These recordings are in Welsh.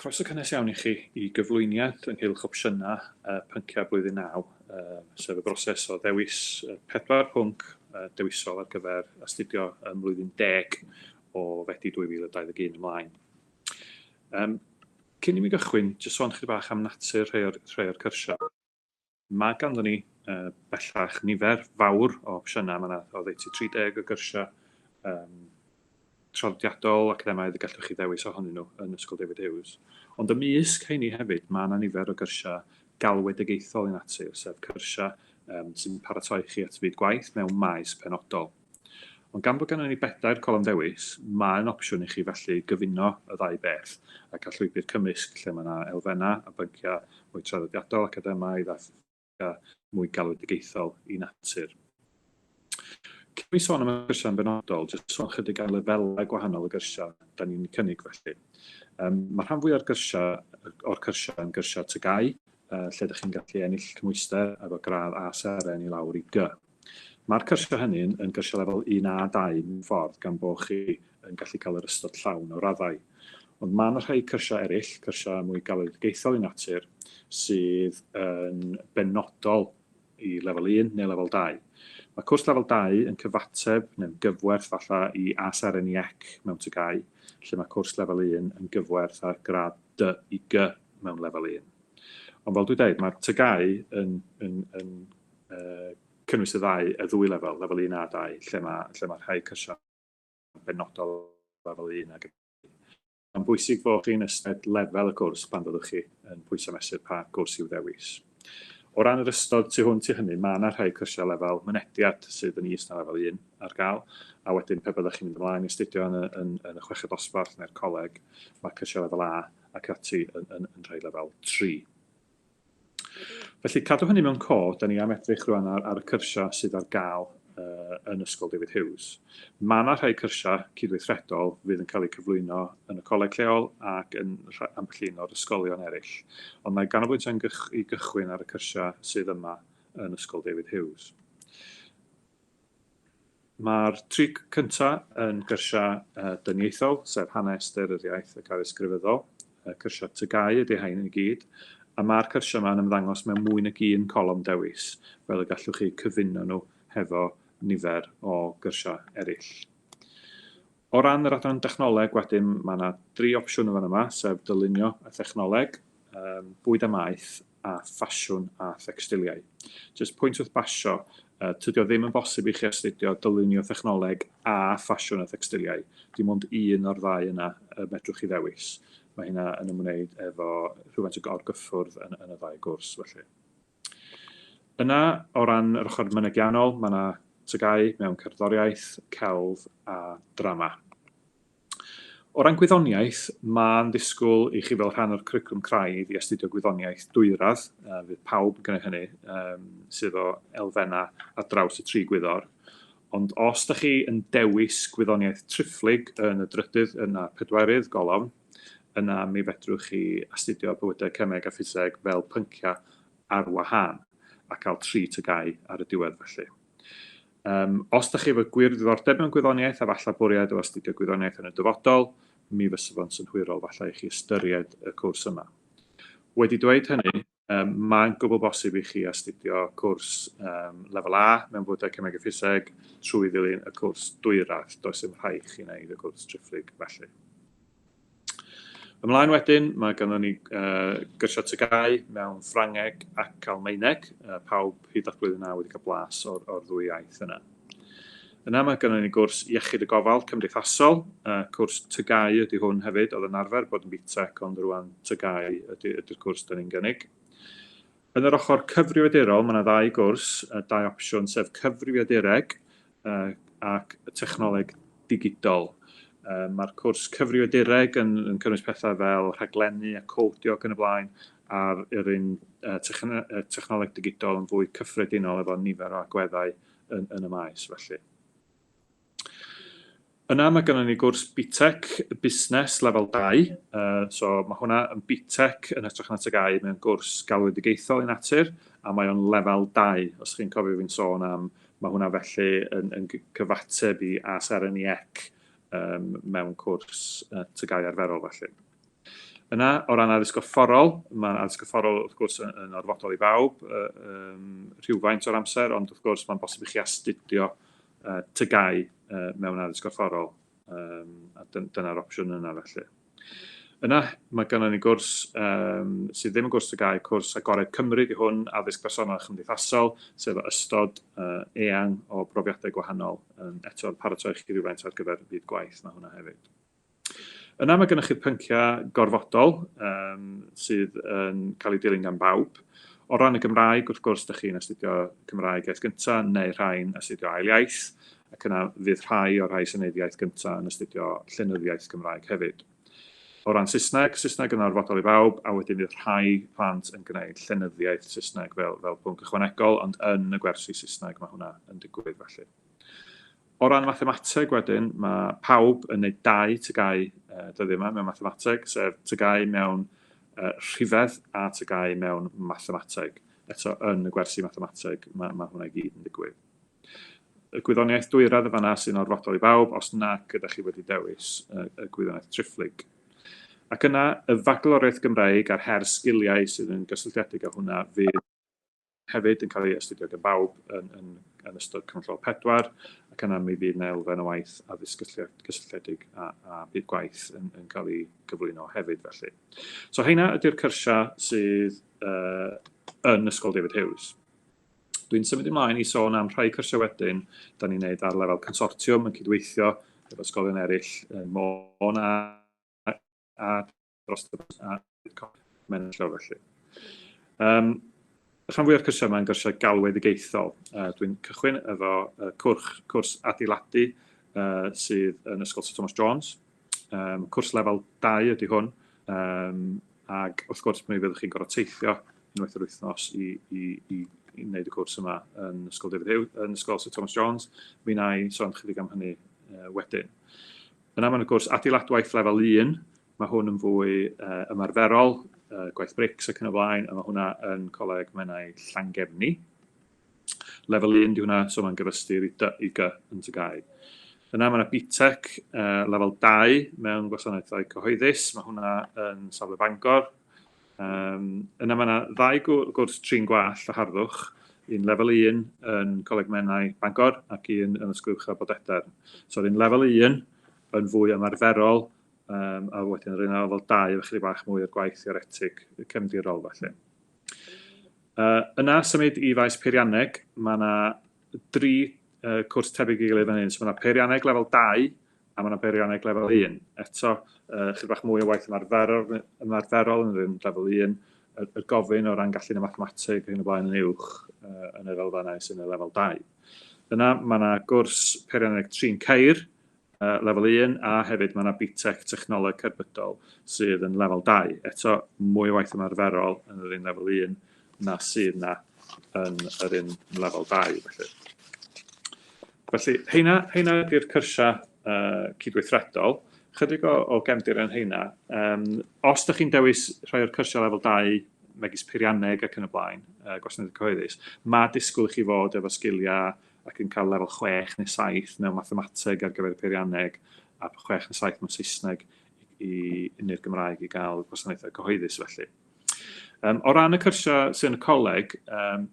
Croeso cynnes iawn i chi i gyflwyniad ynghylch opsiynau pynciau blwyddyn 9, sef y broses o ddewis 4 pwnc dewisol ar gyfer astudio ym mlwyddyn 10 o Fedi 2021 ymlaen. Cyn i mi gychwyn, jyst sôn chydig bach am natur rhai o'r cyrsiau. Mae ganddo ni bellach nifer fawr o opsiynau, mae yna oddeutu 30 o gyrsiau traddodiadol academaidd y gallwch chi ddewis ohonyn nhw yn Ysgol David Hughes. Ond ymysg heini hefyd, mae yna nifer o gyrsiau galwedigaethol i natur, sef cyrsiau sy'n paratoi chi at fyd gwaith mewn maes penodol. Ond gan bod gennym ni 4 colofn dewis, mae'n opsiwn i chi felly gyfuno y ddau beth ac all llwybr cymysg lle mae yna elfennau a bynciau mwy traddodiadol academaidd a mwy galwedigaethol i natur. Cyn i sôn am y gyrsiau yn benodol, jyst sôn chydig ar lefelau gwahanol y gyrsiau da ni'n cynnig felly. Mae rhan fwy o'r cyrsiau yn gyrsiau tygau, lle ydych chi'n gallu ennill cymwyster efo gradd A seren i lawr i G. Mae'r cyrsiau hynny yn gyrsiau lefel 1 a 2 mewn ffordd gan bod chi yn gallu cael yr ystod llawn o raddau. Ond mae yna rhai cyrsiau eraill, cyrsiau mwy galwedigaethol i natur, sydd yn benodol i lefel 1 neu lefel 2. Mae cwrs lefel 2 yn cyfateb neu'n gyfwerth falle i A seren i ec mewn tygau, lle mae cwrs lefel 1 yn gyfwerth ar gradd D i G mewn lefel 1. Ond fel dwi'n dweud, mae'r tygau yn cynnwys y ddwy lefel 1 a 2, lle mae rhai cyrsiau benodol lefel 1 ag Mae'n bwysig fod chi'n ystod lefel y cwrs pan byddwch chi yn pwysau mesur pa gwrs i'w ddewis. O ran yr ystod tu hwnt i hynny, mae yna rhai cyrsiau lefel mynediad sydd yn is na lefel 1 ar gael, a wedyn pe byddwch chi'n mynd ymlaen i astudio yn y chweched dosbarth neu'r coleg, mae cyrsiau lefel A ac ati yn rhai lefel 3. Felly, cadw hynny mewn cod, da ni am edrych rwan ar y cyrsiau sydd ar gael yn Ysgol David Hughes. Mae yna rhai cyrsiau cydweithredol fydd yn cael eu cyflwyno yn y coleg lleol ac yn ambell un o'r ysgolion eraill. Ond mae ganolbwyntio i gychwyn ar y cyrsiau sydd yma yn Ysgol David Hughes. Mae'r 3 cyntaf yn gyrsiau dyniaethol, sef hanes, deryriaeth ac addysg grefyddol. Cyrsiau tygau ydy hain i gyd. A mae'r cyrsiau yma yn ymddangos mewn mwy nag un colofn dewis, fel y gallwch chi cyfuno nhw hefo nifer o gyrsiau eraill. O ran yr adran dechnoleg wedyn, mae yna 3 opsiwn yn fan yma, sef dylunio a thechnoleg, bwyd a maeth, a ffasiwn a thecstiliau. Jyst pwynt wrth basio, tydi o ddim yn bosib i chi astudio dylunio thechnoleg a ffasiwn a thecstiliau. Dim ond un o'r ddau yna medrwch chi ddewis. Mae hynna yn ymwneud efo rhywfaint o gorgyffwrdd yn y ddau gwrs felly. Yna, o ran yr ochr mynegiannol, mae yna tygau mewn cerddoriaeth, celf a drama. O ran gwyddoniaeth, mae'n disgwyl i chi fel rhan o'r cwricwlwm craidd i astudio gwyddoniaeth dwyradd, fydd pawb yn gynnau hynny, sydd o elfennau ar draws y 3 gwyddor. Ond os ydych chi yn dewis gwyddoniaeth triphlyg yn y 3 yna 4 golofn, yna mi fedrwch chi astudio bywydau cemeg a ffiseg fel pynciau ar wahân a cael 3 tygau ar y diwedd felly. Os ydych chi efo gwir diddordeb mewn gwyddoniaeth a falle bwriad o astudio gwyddoniaeth yn y dyfodol, mi fysa fo'n synhwyrol falle i chi ystyried y cwrs yma. Wedi dweud hynny, mae'n gwbl bosib i chi astudio cwrs lefel A mewn bywydau cemeg a ffiseg trwy ddilyn y cwrs dwyradd, does dim rhaid chi wneud y cwrs triphlyg felly. Ymlaen wedyn, mae ganddo ni gyrsiau tygau mewn Ffrangeg ac Almaeneg, pawb hyd at blwyddyn 9 wedi cael blas o'r 2 iaith yna. Yna mae ganddo ni gwrs iechyd y gofal cymdeithasol, cwrs tygau ydy hwn hefyd, oedd yn arfer bod yn BTEC, ond rwan tygau ydy'r cwrs da ni'n gynnig. Yn yr ochr cyfrifiadurol, mae yna 2 gwrs, 2 opsiwn, sef cyfrifiadureg ac technoleg digidol. Mae'r cwrs cyfrifiadureg yn cynnwys pethau fel rhaglennu a codio ac yn y blaen, a'r un technoleg digidol yn fwy cyffredinol efo nifer o agweddau yn y maes felly. Yna mae gynnon ni gwrs BTEC busnes lefel 2, so mae hwnna yn BTEC yn edrych na tygau mewn gwrs galwedigaethol i natur, a mae o'n lefel 2, os chi'n cofio fi'n sôn am, mae hwnna felly yn cyfateb i A seren i ec mewn cwrs tygau arferol felly. Yna, o ran addysg corfforol, mae addysg corfforol wrth gwrs yn orfodol I bawb, rhywfaint o'r amser, ond wrth gwrs mae'n bosib I chi astudio tygau mewn addysg corfforol, a dyna'r opsiwn yna felly. Yna, mae gennym ni gwrs sydd ddim yn gwrs tygau, cwrs agored Cymru di hwn, addysg personol a chymdeithasol, sef ystod eang o brofiadau gwahanol, eto'n paratoi chi rhywfaint ar gyfer byd gwaith, mae hwnna hefyd. Yna mae gennych chi'r pynciau gorfodol sydd yn cael ei dilyn gan bawb. O ran y Gymraeg, wrth gwrs, ydych chi'n astudio Cymraeg iaith gyntaf neu rhai'n astudio ail iaith, ac yna fydd rhai o'r rhai sy'n neud iaith gyntaf yn astudio llenyddiaeth Gymraeg hefyd. O ran Saesneg, Saesneg yn orfodol I bawb, a wedyn fydd rhai plant yn gwneud llenyddiaeth Saesneg fel pwnc ychwanegol, ond yn y gwersi Saesneg mae hwnna yn digwydd felly. O ran mathemateg wedyn, mae pawb yn gwneud 2 tygau dyddiau yma mewn mathemateg, sef tygau mewn rhifedd a tygau mewn mathemateg. Eto yn y gwersi mathemateg mae hwnna I gyd yn digwydd. Y gwyddoniaeth dwyradd y fanna sy'n orfodol I bawb, os nac ydych chi wedi dewis y gwyddoniaeth triphlyg. Ac yna, y fagloriaeth Gymraeg a'r her sgiliau sydd yn gysylltiedig â hwnna fydd hefyd yn cael ei astudio gan bawb yn ystod Cymryd 4, ac yna mi fydd 'na elfen o waith addysg gysylltiedig a byd gwaith yn cael ei gyflwyno hefyd felly. So heina ydy'r cyrsiau sydd yn Ysgol David Hughes. Dwi'n symud ymlaen I sôn am rhai cyrsiau wedyn, da ni'n neud ar lefel consortiwm yn cydweithio efo ysgolion eraill yn Môn a dros menello felly. Rhan fwyaf o'r cyrsiau yma'n gyrsiau galwedigaethol. Dwi'n cychwyn efo cwrs adeiladu sydd yn Ysgol Sir Thomas Jones. Cwrs lefel 2 ydy hwn, ac wrth gwrs mi fyddwch chi'n gorfod teithio unwaith yr wythnos I wneud y cwrs yma yn Ysgol David Hughes, yn Ysgol Sir Thomas Jones. Mi wna I sôn chydig am hynny wedyn. Yna mae'n cwrs adeiladwaith lefel 1. Mae hwn yn fwy ymarferol, gwaith brics ac yn y blaen, a mae hwnna yn Coleg Menau Llangefni. Lefel 1 di hwnna, so mae'n gyfystyr I G yn tygau. Yna mae yna BTEC lefel 2 mewn gwasanaethau cyhoeddus, mae hwnna yn safle Bangor. Yna mae yna 2 gwrs trin gwall a harddwch, un lefel 1 yn Coleg Menau Bangor ac un yn Ysgol Uwchradd Bodedarn. So un lefel 1 yn fwy ymarferol, a wedyn yr un lefel 2 efo chydig bach mwy o'r gwaith theoretig cefndirol felly. Yna symud I faes peirianneg, mae yna 3 cwrs tebyg I gilydd fan hyn. So mae yna peirianneg lefel 2 a mae yna peirianneg lefel 1. Eto, chydig bach mwy o waith ymarferol yn yr un lefel 1, y gofyn o ran gallu'n y mathemateg yn y blaen yn uwch yn yr elfennau sy'n y lefel 2. Yna mae yna gwrs peirianneg trin ceir, lefel 1, a hefyd mae yna BTEC technoleg cerbydol sydd yn lefel 2. Eto, mwy o waith ymarferol yn yr un lefel 1 na sydd na yn yr un lefel 2. Felly heina ydy'r cyrsiau cydweithredol. Chydig o gefndir yn heina. Os ydych chi'n dewis rhai o'r cyrsiau lefel 2 megis peirianneg ac yn y blaen, gwasanaethau cyhoeddus, mae disgwyl chi fod efo sgiliau ac yn cael lefel 6 neu 7 mewn mathemateg ar gyfer y peirianneg a 6 neu 7 mewn Saesneg i'r Gymraeg I gael gwasanaethau cyhoeddus felly. O ran y cyrsiau sy'n y coleg,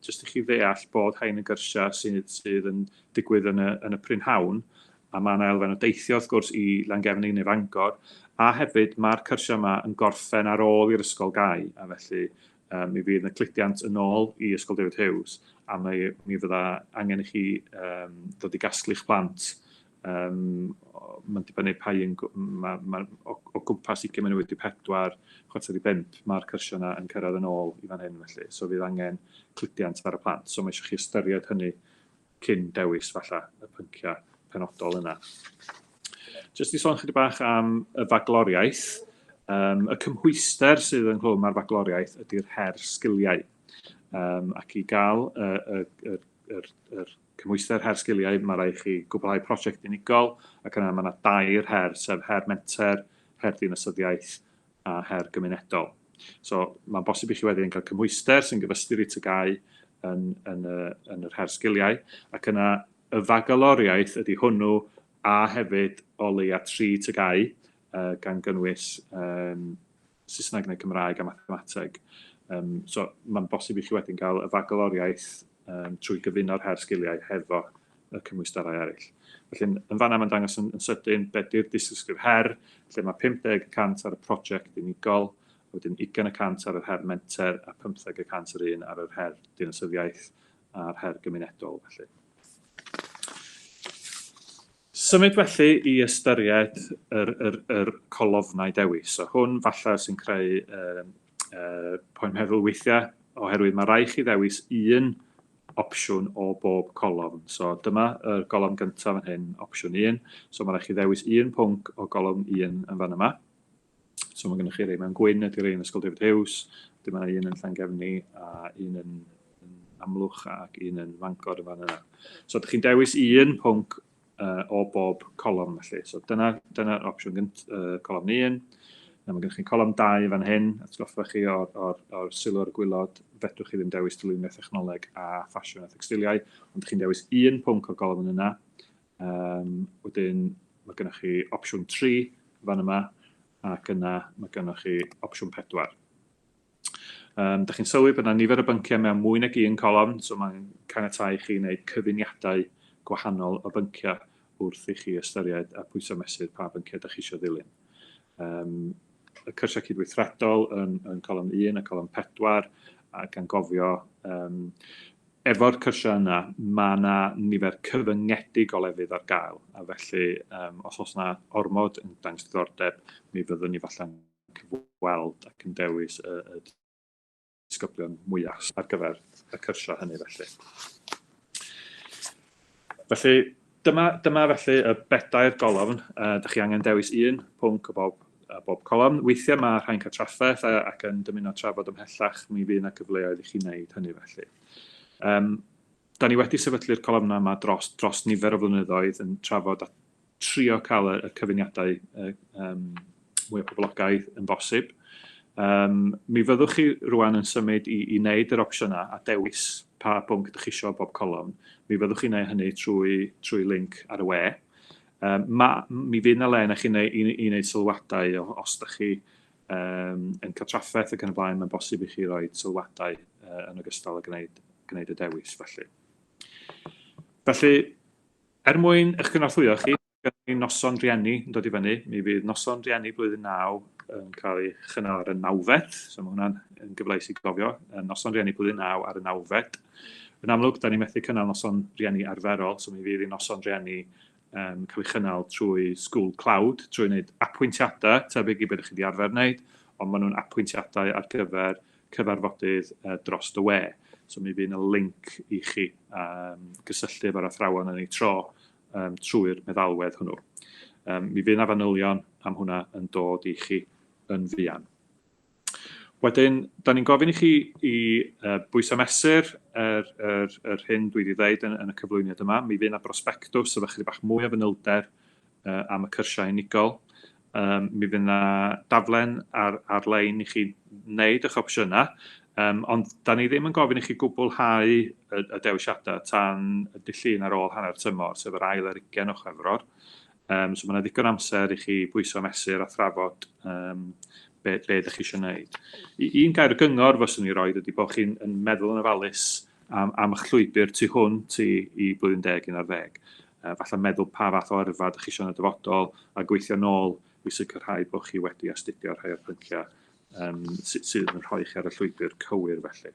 jyst I chi ddeall bod hein y cyrsiau sydd yn digwydd yn y prynhawn, a mae yna elfen o deithio wrth gwrs I Llangefni neu Fangor, a hefyd mae'r cyrsiau yma yn gorffen ar ôl i'r ysgol gau, a felly mi fydd yna cludiant yn ôl I Ysgol David Hughes, a mi fydda angen I chi ddod I gasglu'ch plant. Mae'n dibynnu pa un, o gwmpas 20 munud I 4, chwarter I 5, mae'r cyrsiau yna yn cyrraedd yn ôl I fan hyn felly. So fydd angen cludiant ar y plant. So mae eisiau chi ystyried hynny cyn dewis falla y pynciau penodol yna. Jyst I sôn chydig bach am y fagloriaeth. Y cymhwyster sydd yn clwm ar fagloriaeth ydy'r her sgiliau. Ac I gael yr cymhwyster her sgiliau, mae rhaid chi gwblhau prosiect unigol, ac yna mae yna 2 her, sef her menter, her dinasyddiaeth a her gymunedol. So mae'n bosib I chi wedyn cael cymhwyster sy'n gyfystyr I tygau yn yr her sgiliau, ac yna y fagaloriaeth ydy hwnnw a hefyd o leia 3 tygau gan gynnwys Saesneg neu Cymraeg a mathemateg. So mae'n bosib I chi wedyn cael y fagaloriaeth trwy gyfuno'r her sgiliau hefo y cymwysterau eraill. Felly, yn fanna mae'n dangos yn sydyn beth yw'r disgysgrif her, lle mae 50% ar y prosiect unigol, wedyn 20% ar yr her menter a 15% ar un ar yr her dinasyddiaeth a'r her gymunedol. Felly. Symud felly I ystyried yr colofnau dewis. So hwn falle sy'n creu poen meddwl weithiau, oherwydd mae rai chi ddewis un opsiwn o bob colofn. So dyma y golofn gyntaf yn hyn, opsiwn 1. So mae rhaid chi ddewis un pwnc o golofn 1 yn fan yma. So mae gennych chi rei mewn gwyn ydy'r un Ysgol David Hughes, dyma un yn Llangefni a un yn Amlwch ac un yn Fangor yn fan yna. So ydych chi'n dewis un pwnc o bob colofn felly. So dyna'r opsiwn colofn 1. Mae gennych chi colofn 2 fan hyn, atgoffa chi o'r sylw ar y gwylod, fedrwch chi ddim dewis dylunio thechnoleg a ffasiwn a thecstiliau, ond chi'n dewis un pwnc o golofn yna. Wedyn mae gennych chi opsiwn 3 fan yma, ac yna mae gennych chi opsiwn 4. Da chi'n sylwi bod yna nifer o bynciau mewn mwy nag un colofn, so mae'n caniatáu chi wneud cyfuniadau gwahanol o bynciau wrth I chi ystyried a pwysau mesur pa bynciau da chi eisiau ddilyn. Y cyrsiau cydweithredol yn colofn 1 a colofn 4, ac yn gofio efo'r cyrsiau yna, mae yna nifer cyfyngedig o lefydd ar gael, a felly os oes yna ormod yn dangos diddordeb, mi fyddwn ni falle'n cyfweld ac yn dewis y disgyblion mwyaf ar gyfer y cyrsiau hynny felly. Felly, dyma felly y bedau'r golofn. Da chi angen dewis un pwnc o bob colofn. Weithiau mae rhain cael trafferth ac yn dymuno trafod ymhellach, mi fydd yna gyfleoedd I chi wneud hynny felly. Da ni wedi sefydlu'r colofnau yma dros nifer o flynyddoedd yn trafod a trio cael y cyfuniadau mwy o poblogaidd yn bosib. Mi fyddwch chi rwan yn symud I wneud yr opsiynau a dewis pa bwnc ydych chi eisiau bob colofn. Mi fyddwch chi'n gwneud hynny trwy link ar y we. Mi fydd yna le na chi I wneud sylwadau os ydych chi yn cael trafferth ac yn y blaen, mae'n bosib I chi roi sylwadau yn ogystal â gwneud y dewis felly. Felly, mwyn eich gynorthwyo chi, gyda ni noson rieni yn dod I fyny. Mi fydd noson rieni blwyddyn 9 yn cael ei chynnal ar y 9fed, so mae hwnna'n yn gyfleus I gofio. Noson rieni blwyddyn 9 ar y 9fed. Yn amlwg, da ni methu cynnal noson rieni arferol, so mi fydd I noson rieni cael ei chynnal trwy School Cloud, trwy wneud apwyntiadau, tebyg I beth chi wedi arfer wneud, ond maen nhw'n apwyntiadau ar gyfer cyfarfodydd dros y we. So mi fydd yna link I chi gysylltu efo'r athrawon yn ei tro trwy'r meddalwedd hwnnw. Mi fydd yna fanylion am hwnna yn dod I chi yn fuan. Wedyn, da ni'n gofyn I chi I bwysau mesur yr hyn dwi wedi dweud yn y cyflwyniad yma. Mi fydd yna brosbectws efo chydig bach mwy o fanylder am y cyrsiau unigol. Mi fydd yna daflen ar-lein I chi wneud eich opsiynau, ond da ni ddim yn gofyn I chi gwblhau y dewisiadau tan y dillun ar ôl hanner tymor, sef yr ail ar 20 o Chwefror. So mae yna ddigon amser I chi bwyso mesur a thrafod be ydych chi eisiau gwneud. Un gair y gyngor fyswn I roed ydy bod chi'n meddwl yn ofalus am eich llwybr tu hwnt I blwyddyn 10 un ar 10. Falle meddwl pa fath o yrfa ydych chi eisiau yn y dyfodol a gweithio nôl I sicrhau bod chi wedi astudio rhai o'r pynciau sydd yn rhoi chi ar y llwybr cywir felly.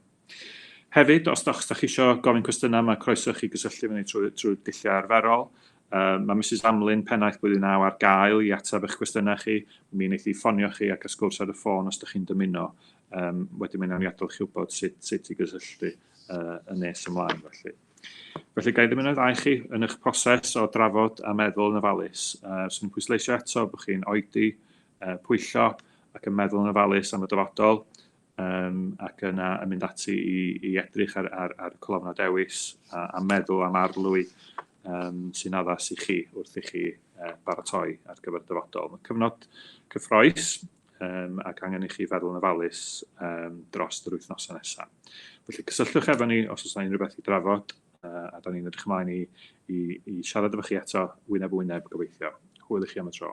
Hefyd, os ydych chi eisiau gofyn cwestiynau, mae croeso chi gysylltu fyny trwy dulliau arferol. Mae Mrs Amlin pennaeth blwyddyn 9 ar gael I ateb eich cwestiynau chi. Mi wneith I ffonio chi ac ysgwrs ar y ffôn os ydych chi'n dymuno. Wedyn mae'n aniadol chi wybod sut I gysylltu yn nes ymlaen felly. Felly, gai dymuno ddau chi yn eich proses o drafod a meddwl yn ofalus. Swn i'n pwysleisio eto bod chi'n oedi, pwyllo ac yn meddwl yn ofalus am y dyfodol. Ac yna yn mynd ati I edrych ar y colofnau dewis a meddwl am arlwy sy'n addas I chi wrth I chi baratoi ar gyfer dyfodol. Mae cyfnod cyffroes ac angen I chi feddwl yn ofalus dros yr wythnosau nesaf. Felly cysylltwch efo ni os oes yna unrhyw beth I drafod a da ni'n edrych ymlaen I siarad efo chi eto wyneb gobeithio. Hwyl I chi am y tro.